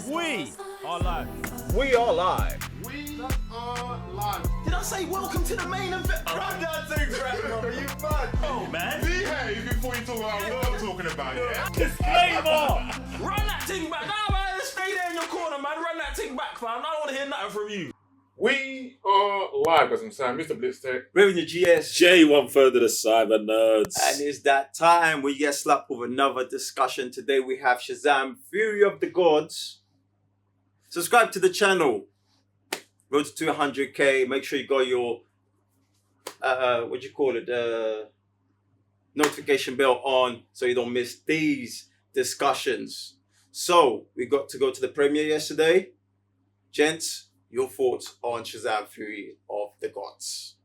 We are live. We are live. We are live. Did I say welcome to the main event? Run that thing, bro. You mad? Oh, man. Behave before you talk about what I'm talking about, yeah? Disclaimer! Run that thing back. Nah, man, stay there in your corner, man. Run that thing back, fam. I don't want to hear nothing from you. We are live, because I'm Sam, Mr. Blitztech. Revenue GS. J1/3 of the Cyber Nerds. And it's that time where you get slapped with another discussion. Today we have Shazam, Fury of the Gods. Subscribe to the channel. Road to 200k. Make sure you got your notification bell on so you don't miss these discussions. So we got to go to the premiere yesterday. Gents, your thoughts on Shazam, Fury of the Gods?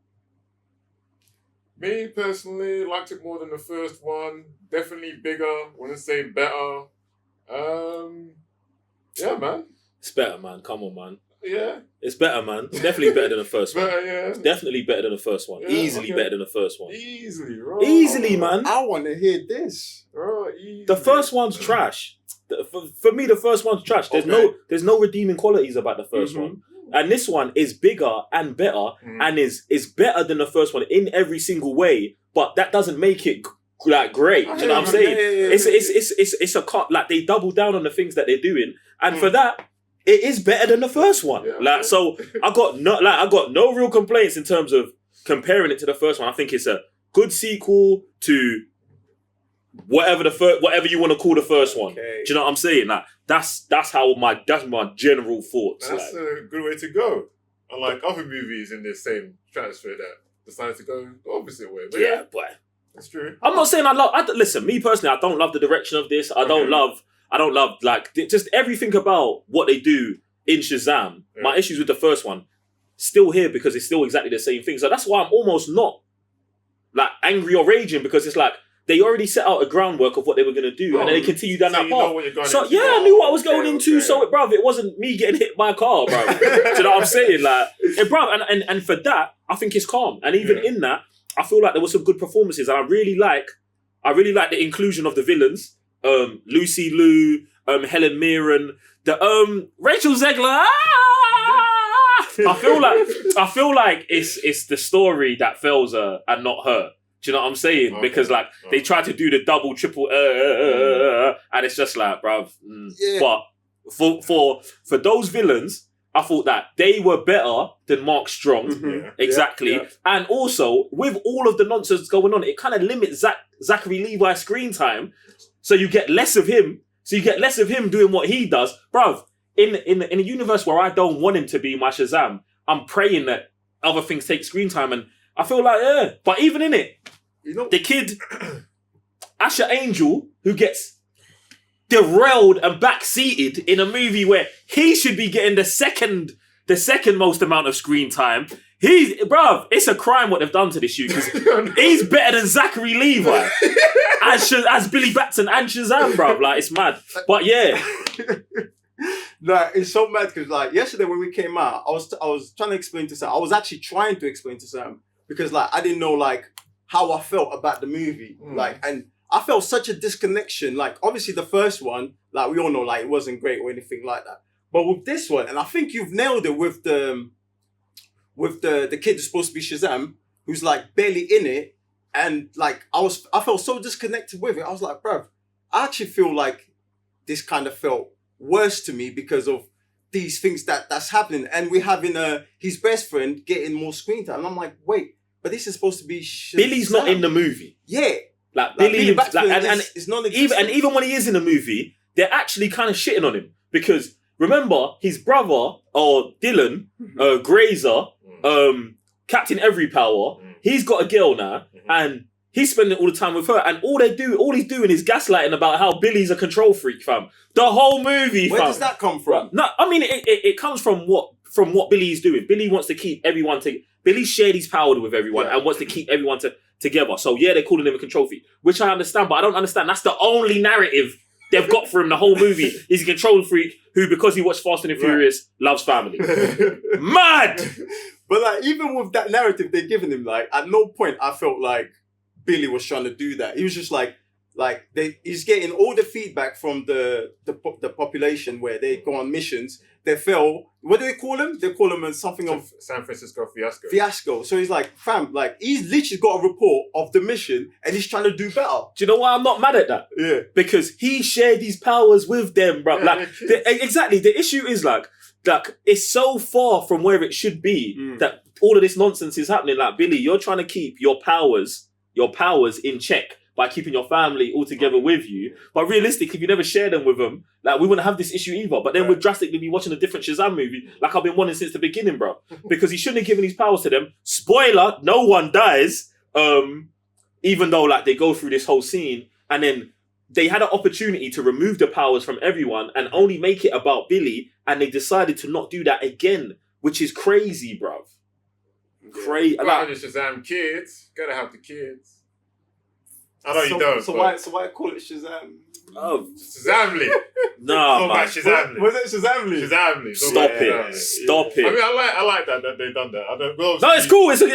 Me, personally, liked it more than the first one. Definitely bigger. Wouldn't say better. Yeah, man. It's better, man. Come on, man. Yeah. It's better, man. It's definitely better than the first one. Better, yeah. It's definitely better than the first one. Yeah, Easily better than the first one. Easily, bro. Easily, man. I want to hear this. Bro, easily. The first one's trash. For me, the first one's trash. There's no redeeming qualities about the 1st one. And this one is bigger and better and is better than the first one in every single way. But that doesn't make it like great. Do you know what I'm saying? It's a cut. Like they double down on the things that they're doing, and for that, it is better than the first one. Yeah. Like so, I got no real complaints in terms of comparing it to the first one. I think it's a good sequel to whatever you want to call the first one. Okay. Do you know what I'm saying? Like that's my general thoughts. That's a good way to go. Unlike other movies in the same stratosphere that decided to go the opposite way. But yeah, but that's true. I'm not saying listen, me personally, I don't love the direction of this. I don't love like just everything about what they do in Shazam. Yeah. My issues with the first one still here because it's still exactly the same thing. So that's why I'm almost not like angry or raging, because it's like they already set out a groundwork of what they were going to do, and then they continue down that path. So yeah, I knew what I was going into. So bruv, it wasn't me getting hit by a car, bro. Do you know what I'm saying? Like, bruv, and for that, I think it's calm. And even in that, I feel like there were some good performances, and I really like the inclusion of the villains. Lucy Liu, Helen Mirren, the Rachel Zegler. I feel like it's the story that fails her and not her. Do you know what I'm saying? Okay. Because like they try to do the double, triple, and it's just like, bruv. Yeah. But for those villains, I thought that they were better than Mark Strong. Mm-hmm. Yeah. Exactly. Yeah. And also, with all of the nonsense going on, it kind of limits Zachary Levi's screen time. So you get less of him. So you get less of him doing what he does. Bruv, in a universe where I don't want him to be my Shazam, I'm praying that other things take screen time. And I feel like, yeah. But even in it, the kid, Asher Angel, who gets derailed and backseated in a movie where he should be getting the second most amount of screen time. It's a crime what they've done to this shoot, because he's better than Zachary Levi as Billy Batson and Shazam, bruv. Like, it's mad. But yeah. No, it's so mad because like yesterday when we came out, I was trying to explain to Sam. I was actually trying to explain to Sam because like I didn't know like how I felt about the movie. Like, and I felt such a disconnection. Like, obviously the first one, like we all know, like it wasn't great or anything like that. But with this one, and I think you've nailed it with the kid who's supposed to be Shazam, who's like barely in it, and like I felt so disconnected with it. I was like, bruv, I actually feel like this kind of felt worse to me because of these things that's happening, and we're having his best friend getting more screen time. And I'm like, wait, but this is supposed to be Shazam. Billy's not in the movie. Yeah. Like Billy, like, and it's non-existent. even when he is in the movie, they're actually kind of shitting on him because remember his brother or Dylan, Grazer, Captain Every Power. He's got a girl now, and he's spending all the time with her. And all he's doing is gaslighting about how Billy's a control freak, fam. The whole movie, fam. Where does that come from? No, I mean it comes from what Billy's doing. Billy wants to keep everyone Billy shared his power with everyone and wants to keep everyone together. So yeah, they're calling him a control freak, which I understand, but I don't understand. That's the only narrative they've got for him the whole movie. He's a control freak who, because he watched Fast and Furious, loves family. Mad! But like, even with that narrative they're giving him, like, at no point I felt like Billy was trying to do that. He was just like like he's getting all the feedback from the population where they go on missions. They fail. What do they call them? They call them something of San Francisco fiasco. Fiasco. So he's like, fam, like he's literally got a report of the mission and he's trying to do better. Do you know why I'm not mad at that? Yeah. Because he shared these powers with them, bro. Yeah, Like exactly. The issue is like it's so far from where it should be that all of this nonsense is happening. Like, Billy, you're trying to keep your powers in check by keeping your family all together with you. But realistically, if you never share them with them, like, we wouldn't have this issue either. But then we'd drastically be watching a different Shazam movie, like I've been wanting since the beginning, bro. Because he shouldn't have given his powers to them. Spoiler, no one dies. Even though, like, they go through this whole scene, and then they had an opportunity to remove the powers from everyone and only make it about Billy, and they decided to not do that again, which is crazy, bruv. Crazy. Like, the Shazam kids, gotta have the kids. I know you don't. So why call it Shazam? Oh, Shazamly. Nah, man. Shazamly. Was it Shazamly? Shazamly. Stop it. Stop it. I mean, I like that they done that. I don't. Well, no, it's cool. It's like,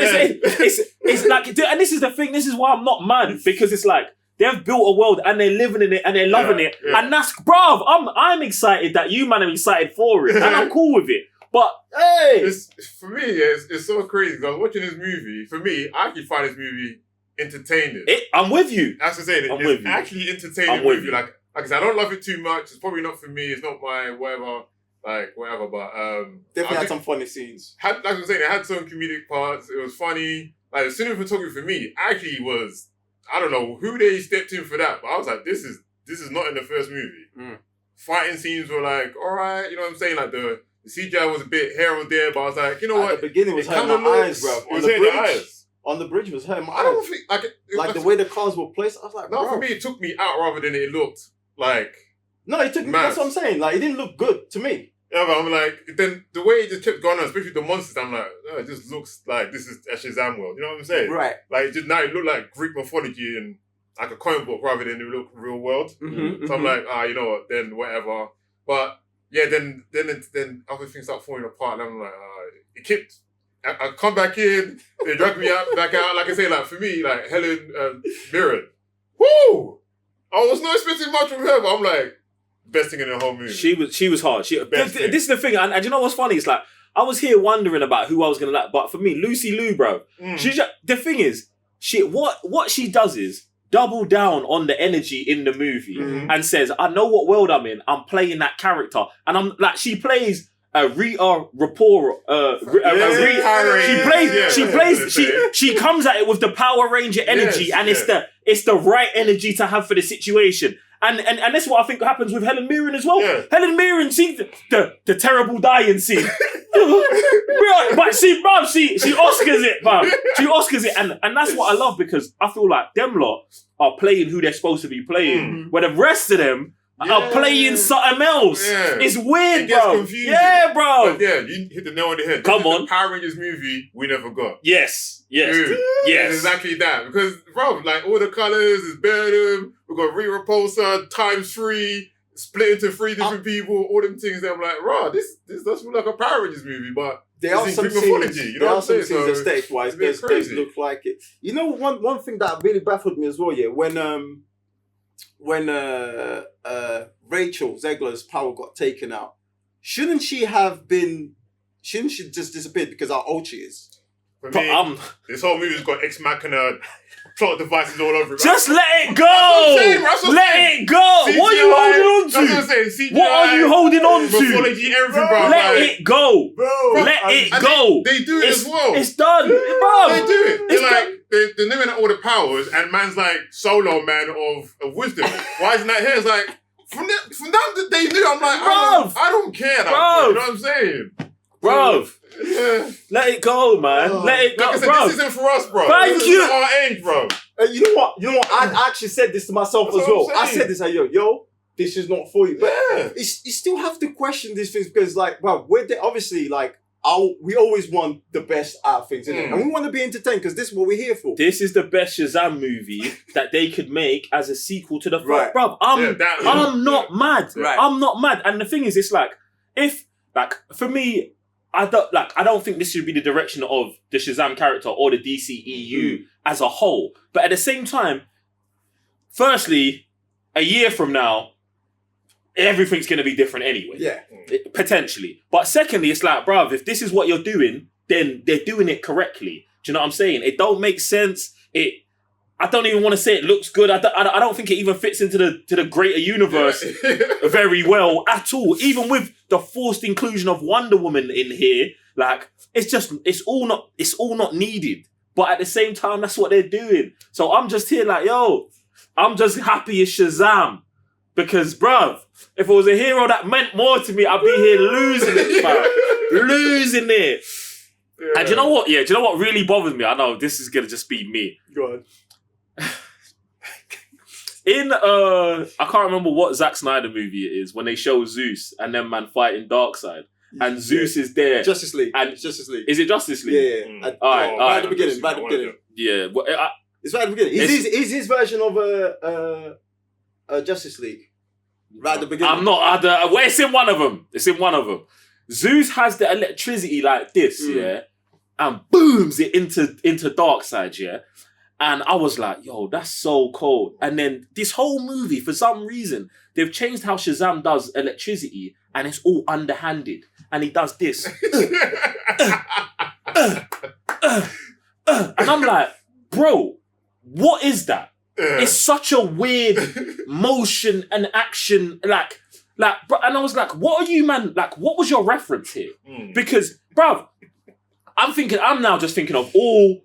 and this is the thing. This is why I'm not mad, because it's like they've built a world and they're living in it and they're loving it, and that's, bruv. I'm excited that you man are excited for it, and I'm cool with it. But hey, for me, it's so crazy because I was watching this movie. For me, I actually find this movie entertaining. I'm with you. That's what I'm saying. It's actually entertaining movie. Like I said, I don't love it too much. It's probably not for me. It's not my whatever. But definitely had some funny scenes. Like I'm saying, it had some comedic parts. It was funny. Like, the cinematography for me actually was, I don't know who they stepped in for that, but I was like, this is not in the first movie. Fighting scenes were like, all right, you know what I'm saying? Like the CGI was a bit here or there, but I was like, you know what? At the beginning was hurting my eyes, bro. It was hurting your eyes. On the bridge was hurting my eyes. I don't think like the way the cars were placed. I was like, no, for me it took me out rather than it looked like. No, it took me. That's what I'm saying. Like, it didn't look good to me. Yeah, but I'm like, then the way it just kept going on, especially the monsters, I'm like, oh, it just looks like this is a Shazam world. You know what I'm saying? Right. Like, now it looked like Greek mythology and like a comic book rather than it looked real world. So I'm like, you know what? Then whatever. But yeah, then other things start falling apart, and I'm like, it kept. I come back in, they drag me back out. Like I say, like for me, like Helen Mirren, woo! I was not expecting much from her, but I'm like, best thing in the whole movie. She was hard. This is the thing, and you know what's funny? It's like, I was here wondering about who I was gonna like, but for me, Lucy Liu, bro. The thing is, what she does is double down on the energy in the movie and says, I know what world I'm in. I'm playing that character, and I'm like, she plays. Rita Rapport, she plays, she comes at it with the Power Ranger energy, and it's the right energy to have for the situation. And that's what I think happens with Helen Mirren as well. Yeah. Helen Mirren sees the terrible dying scene. But she Oscars it, man. She Oscars it, and that's what I love, because I feel like them lot are playing who they're supposed to be playing, where the rest of them are playing something else. Yeah. It's weird, it gets bro. Confusing. Yeah, bro. But yeah, you hit the nail on the head. Come on. The Power Rangers movie we never got. Yes. Dude, yes. It's exactly that. Because, bro, like, all the colours is better. We've got Repulsor ×3, split into 3 different people, all them things that I'm like, bro, this does look like a Power Rangers movie, but there are some scenes, you know what I'm saying? So aesthetic-wise, they look like it. You know, one thing that really baffled me as well, yeah, when Rachel Zegler's power got taken out, shouldn't she just disappeared because how old she is? For me, this whole movie's got Ex Machina plot devices all over it. Just let it go! Let it go! CGI, what are you holding on to? That's what I'm saying. CGI, what are you holding on to? Mythology, everything, bro. Let it go! Bro. Let it go! They do it as well. It's done, bro! They do it. They're like, they're naming all the powers, and man's like, solo man of wisdom. Why isn't that here? It's like, from that they knew, I'm like, I don't care that point, you know what I'm saying? Bro, yeah. Let it go, man. Let it go, like I said, bro. This isn't for us, bro. Thank this you. Is our age, bro. You know what? I actually said this to myself as well. I said this, like, yo, this is not for you. But you still have to question these things, because, like, bro, obviously, like, we always want the best out of things, innit? And we want to be entertained, because this is what we're here for. This is the best Shazam movie that they could make as a sequel to the film. Right. Bro, I'm not mad. Right. I'm not mad. And the thing is, it's like, for me, I don't think this should be the direction of the Shazam character or the DCEU as a whole. But at the same time, firstly, a year from now, everything's going to be different anyway. Yeah. Potentially. But secondly, it's like, bruv, if this is what you're doing, then they're doing it correctly. Do you know what I'm saying? It don't make sense. I don't even want to say it looks good. I don't think it even fits into the greater universe very well at all. Even with the forced inclusion of Wonder Woman in here, like it's all not needed. But at the same time, that's what they're doing. So I'm just here like, yo, I'm just happy as Shazam. Because, bruv, if it was a hero that meant more to me, I'd be here losing it, fam. Losing it. Yeah. And do you know what? Yeah, do you know what really bothers me? I know this is gonna just be me. Go on. In I can't remember what Zack Snyder movie it is when they show Zeus and them man fighting Darkseid. And Zeus is there. Justice League. And Justice League. Is it Justice League? Yeah. Alright. Right at the beginning. Right at the beginning. Yeah. Well, it's right at the beginning. Is his version of Justice League. Right at the beginning. Well, it's in one of them. It's in one of them. Zeus has the electricity like this, yeah, and booms it into Darkseid, yeah. And I was like, yo, that's so cold. And then this whole movie, for some reason, they've changed how Shazam does electricity, and it's all underhanded. And he does this. And I'm like, bro, what is that? It's such a weird motion and action, like, and I was like, what are you, man? Like, what was your reference here? Because, bruv, I'm now just thinking of all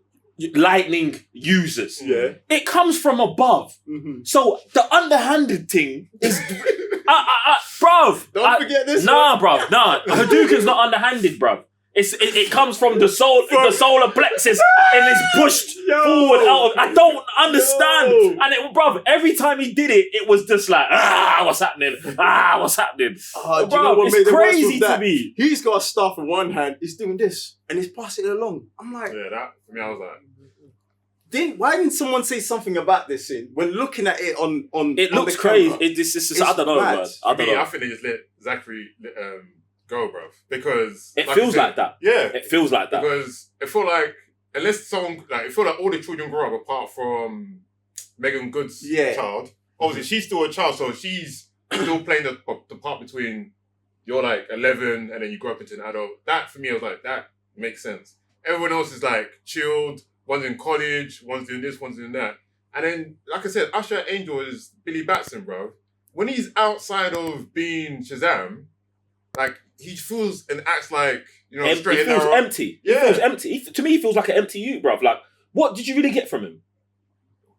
lightning users. Yeah. It comes from above. Mm-hmm. So the underhanded thing is, bruv. Don't forget this. Nah, bruv, nah. Hadouken's not underhanded, bruv. It comes from the solar plexus and it's pushed forward out of. I don't understand. And bruv, every time he did it, it was just like, what's happening? What's happening? Do you know what it's made it worse crazy with that? to me. He's got a staff in one hand, he's doing this, and he's passing it along. I'm like, that for me, I was like, why didn't someone say something about this scene when looking at it on It on looks the crazy. camera? It's I don't know, mad. man. I don't know. I think they just let Zachary go, bruv. Because It feels like that. Yeah. It feels like that. Because it felt like, unless someone, like, it felt like all the children grew up apart from Meagan Good's child. Obviously, she's still a child, so she's still playing the part between you're like 11 and then you grow up into an adult. That, for me, I was like, that makes sense. Everyone else is like chilled. One's in college, one's doing this, one's doing that. And then, like I said, Usher Angel is Billy Batson, bro. When he's outside of being Shazam, like, he feels and acts like, straight he and feels narrow. empty. Yeah. He feels empty. To me, he feels like an empty youth, bruv. Like, what did you really get from him?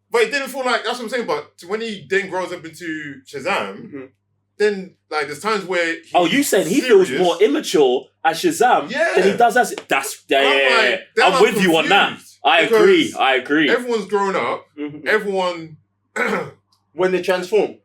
But it didn't feel like, that's what I'm saying, but when he then grows up into Shazam, then, like, there's times where you saying he feels more immature as Shazam than he does as... I'm with you on that. I agree. Everyone's grown up. Everyone... when they transform.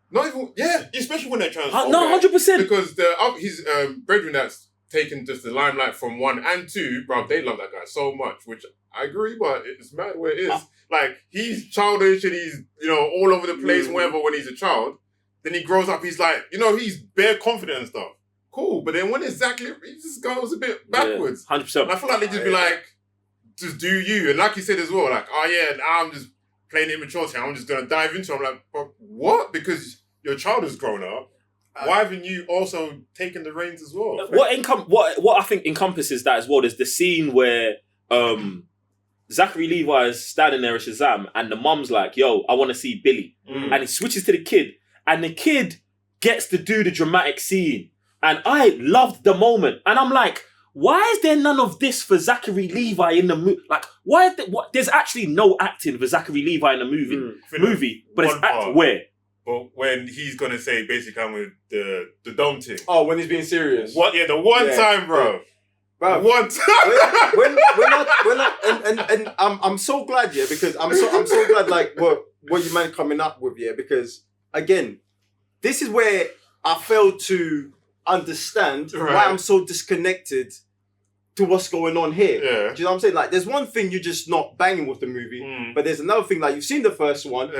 Not even... Yeah, especially when they transform. No, 100%. Because his brethren that's taken just the limelight from 1 and 2, bro, they love that guy so much, which I agree, but it's mad where it is. Like, he's childish and he's, all over the place, whenever when he's a child. Then he grows up, he's like, he's bare confident and stuff. Cool, but then when exactly, he just goes a bit backwards. 100%. And I feel like they just be like, just do you. And like you said as well, like, now I'm just playing immaturity. I'm just going to dive into it. I'm like, but what? Because your child has grown up. Why haven't you also taken the reins as well? What I think encompasses that as well is the scene where Zachary Levi is standing there as Shazam and the mum's like, yo, I want to see Billy. And he switches to the kid and the kid gets to do the dramatic scene. And I loved the moment. And I'm like, why is there none of this for Zachary Levi in the movie? Like, why? There's actually no acting for Zachary Levi in the movie. But it's where? But when he's going to say, basically, I'm with the dumb thing. Oh, when he's being serious. What? Yeah, the one time, bro. Bro, one time. we're not, and I'm so glad, because I'm so glad, like, what you man coming up with, because, again, this is where I failed to understand why I'm so disconnected to what's going on here. Yeah. Do you know what I'm saying? Like, there's one thing you're just not banging with the movie, but there's another thing, like, you've seen the first one,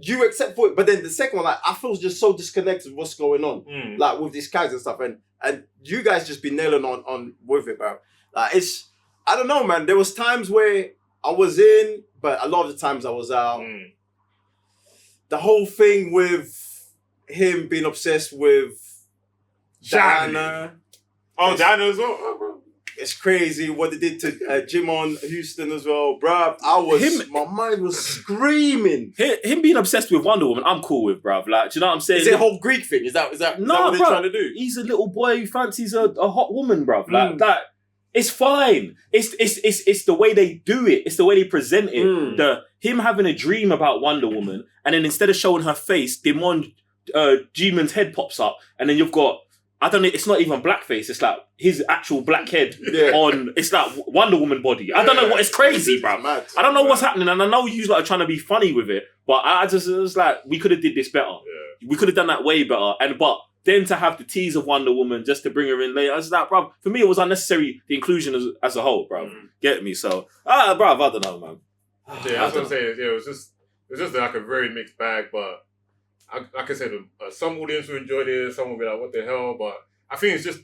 you accept for it, but then the second one, like, I feel just so disconnected with what's going on, like, with these characters and stuff, and you guys just be nailing on with it, bro. Like, I don't know, man. There was times where I was in, but a lot of the times I was out. the whole thing with him being obsessed with Diana. Oh, Diana as well? Oh, bro. It's crazy what they did to Jim on Houston as well, bruv. My mind was screaming. Him being obsessed with Wonder Woman, I'm cool with, bruv. Like, do you know what I'm saying? Is it a whole Greek thing? Is that what they're trying to do? He's a little boy who fancies a hot woman, bruv. Like that. It's fine. It's the way they do it. It's the way they present it. Him having a dream about Wonder Woman, and then instead of showing her face, Demon G-Man's head pops up, and then you've got, I don't know, it's not even blackface. It's like his actual black head on. It's like Wonder Woman body. I don't know what. It's crazy, bro. I don't know what's happening, and I know you like are trying to be funny with it, but I just it was like we could have did this better. Yeah. We could have done that way better. But then to have the tease of Wonder Woman just to bring her in later, I was like, bro. For me, it was unnecessary. The inclusion as a whole, bro. Get me? So, bro. I don't know, man. Yeah, that's what I'm saying. Yeah, it was just like a very mixed bag, but. Like I said, some audience will enjoy this, some will be like, what the hell? But I think it's just,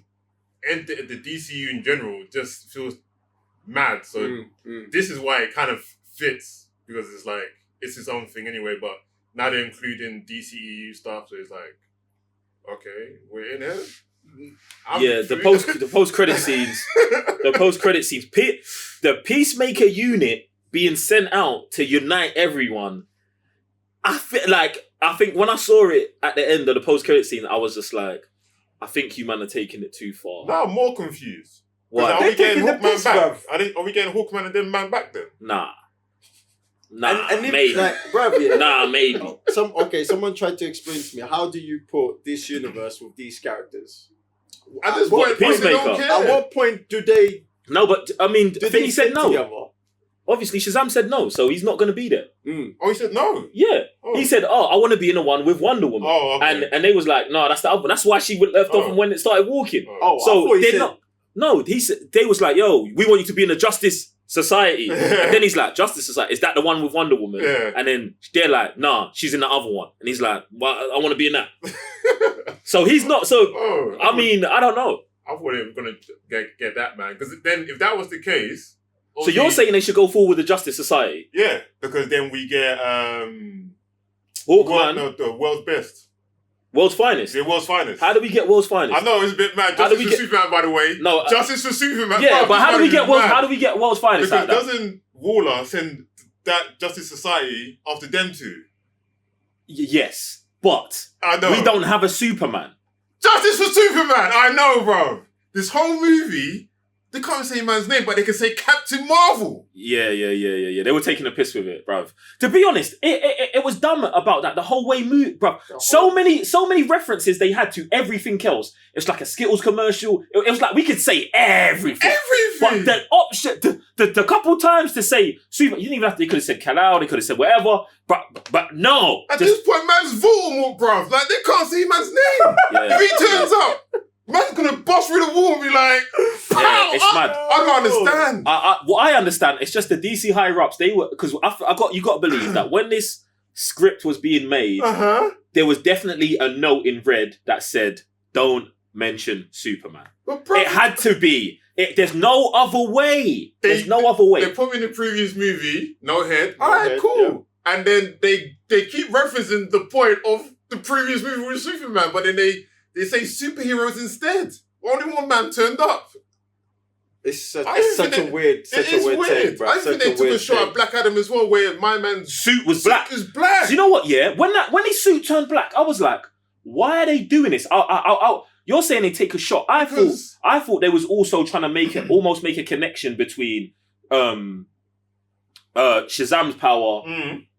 the DCU in general just feels mad. So this is why it kind of fits, because it's like, it's its own thing anyway, but now they're including DCEU stuff, so it's like, okay, we're in here. The post-credit scenes, the Peacemaker unit being sent out to unite everyone, I think when I saw it at the end of the post-credit scene, I was just like, I think you man are taking it too far. Now I'm more confused. Why? Are we getting Hawkman back? Are we getting Hawkman and then man back then? Nah, and if, maybe. Like, bruv, yeah. Nah, maybe. Someone tried to explain to me, how do you put this universe with these characters? At this point, Peacemaker. they don't care. At what point do they... No, but, I mean, he said no. Together? Obviously, Shazam said no, so he's not going to be there. Oh, he said no? Yeah. Oh. He said, I want to be in the one with Wonder Woman. Oh, okay. And they was like, no, that's the other one. That's why she left off when it started walking. So they're not... No, they was like, yo, we want you to be in the Justice Society. And then he's like, Justice Society, is that the one with Wonder Woman? Yeah. And then they're like, nah, she's in the other one. And he's like, well, I want to be in that. So he's not... So, I mean, I don't know. I thought they were going to get that, man. Because then, if that was the case... So you're saying they should go forward with the Justice Society? Yeah, because then we get Hawkman. The world's best. World's finest. The world's finest. How do we get world's finest? I know it's a bit mad. Justice for Superman, by the way. No, Justice for Superman. Yeah, but how do we get world's finest? Because doesn't Waller send that Justice Society after them two? Yes, but I know. We don't have a Superman. Justice for Superman. I know, bro. This whole movie. They can't say man's name, but they can say Captain Marvel. Yeah. They were taking a piss with it, bruv. To be honest, it was dumb about that the whole way, bruv. So many references they had to everything else. It's like a Skittles commercial. It was like we could say everything. But the option, the couple times to say Super, you didn't even have to. They could have said Kal-El. They could have said whatever. But no. At this point, man's Voldemort, bruv. Like they can't say man's name. If he turns up. Man's gonna bust through the wall and be like, pow! Yeah, it's mad. I don't understand. What I understand, it's just the DC higher ups. They were because you got to believe that when this script was being made, there was definitely a note in red that said, "Don't mention Superman." It had to be. There's no other way. There's no other way. They put me in the previous movie, no head. All right, cool. Yeah. And then they keep referencing the point of the previous movie with Superman, but then they say superheroes instead. Only one man turned up. It's such a weird take, bro. I think they took a shot at Black Adam as well, where my man's suit was black. So you know what? Yeah, when his suit turned black, I was like, why are they doing this? You're saying they take a shot. I thought they was also trying to almost make a connection between Shazam's power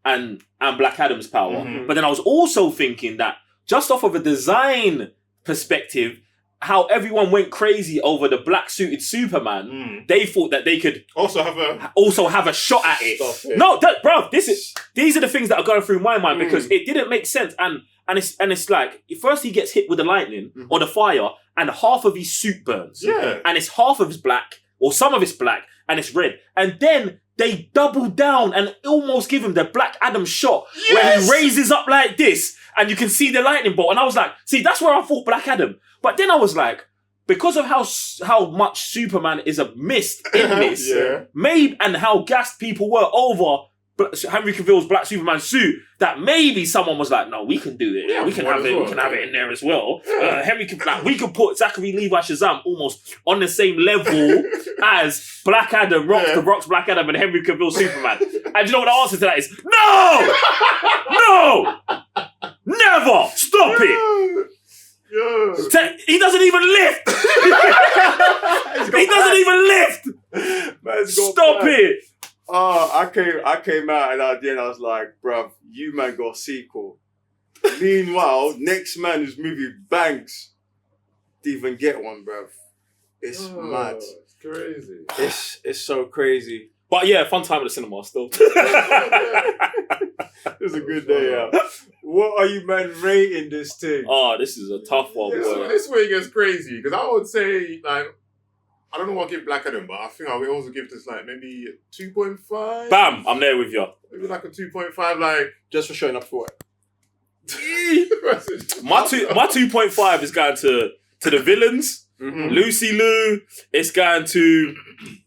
and Black Adam's power. But then I was also thinking that just off of a design perspective, how everyone went crazy over the black suited Superman, they thought that they could also have a shot at it. No, bro, these are the things that are going through my mind because it didn't make sense. And it's like first he gets hit with the lightning or the fire, and half of his suit burns. Yeah, and it's half of it's black or some of it's black and it's red, and then they double down and almost give him the Black Adam shot where he raises up like this and you can see the lightning bolt. And I was like, see, that's where I thought Black Adam. But then I was like, because of how much Superman is a mist in this, maybe, and how gassed people were over Henry Cavill's Black Superman suit, that maybe someone was like, no, we can do it. Yeah, we can have it. well. We can have it in there as well. We could put Zachary, Levi, Shazam almost on the same level as Black Adam, The Rock's Black Adam, and Henry Cavill Superman. And you know what the answer to that is? No! Never! Stop it! Yeah. He doesn't even lift! He doesn't even lift! Stop it! Oh, I came out and at the end I was like, bruv, you man got a sequel. Meanwhile, next man whose movie banks didn't even get one, bruv. It's mad. It's crazy. It's so crazy. But yeah, fun time at the cinema still. It was a good day out. What are you man rating this thing? Oh, this is a tough one, boy. This way it gets crazy because I would say like I don't know what I'll give Black Adam, but I think I would also give this like maybe a 2.5. Bam, I'm there with you. Maybe like a 2.5, like Just for showing up for it. My 2.5 is going to the villains. Mm-hmm. Lucy Liu. It's going to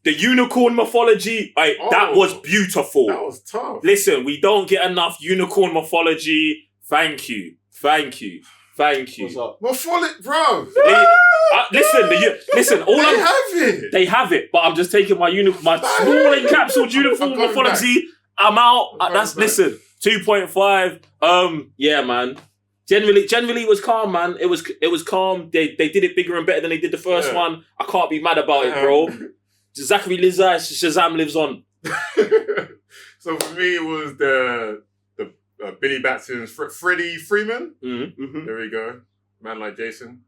the unicorn mythology. That was beautiful. That was tough. Listen, we don't get enough unicorn mythology. Thank you. What's up? Bro. Listen. They have it, but I'm just taking my small encapsulated unicorn mythology. I'm out. Listen. 2.5. Yeah, man. Generally, it was calm, man. It was calm. They did it bigger and better than they did the first one. I can't be mad about it, bro. Zachary Shazam lives on. So for me, it was the Billy Batson's Freddy Freeman. Mm-hmm. There we go. Man like Jason.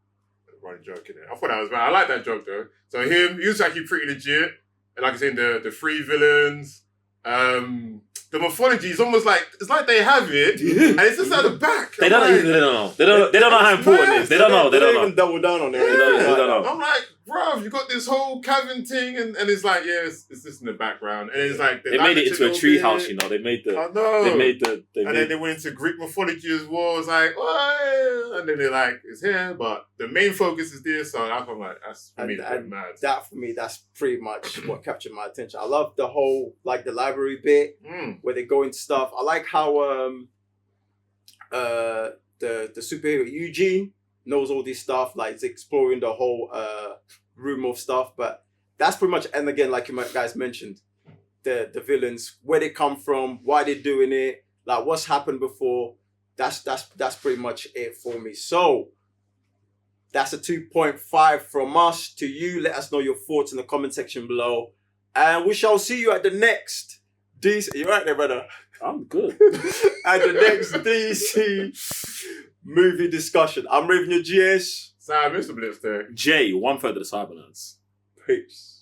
Running joke in there. I thought that was bad. I like that joke though. So he was actually pretty legit. And like I said, the three villains. The mythology is almost like it's like they have it, and it's just at the back. They don't know. They don't know how important it is. They don't know. They don't even double down on it. Yeah. They don't know. I'm like, bro, you got this whole cabin thing, and it's like, it's just in the background, and it's like they made it into a tree house. You know, they made the. I know. Then they went into Greek mythology as well. It's like, oh, and then they're like, it's here, but the main focus is this. So I'm like, that's for me, mad. That for me, that's pretty much what captured my attention. I love the whole the library bit where they go into stuff. I like how the superhero Eugene knows all this stuff, like it's exploring the whole room of stuff. But that's pretty much, and again, like you guys mentioned, the villains, where they come from, why they're doing it, like what's happened before. That's pretty much it for me. So that's a 2.5 from us to you. Let us know your thoughts in the comment section below, and we shall see you at the next DC. You right there, brother? I'm good. At the next DC movie discussion. I'm Raven your GS. Sam, Mr. Blitz there. Jay, 1/3 of the Cybernerds. Peace.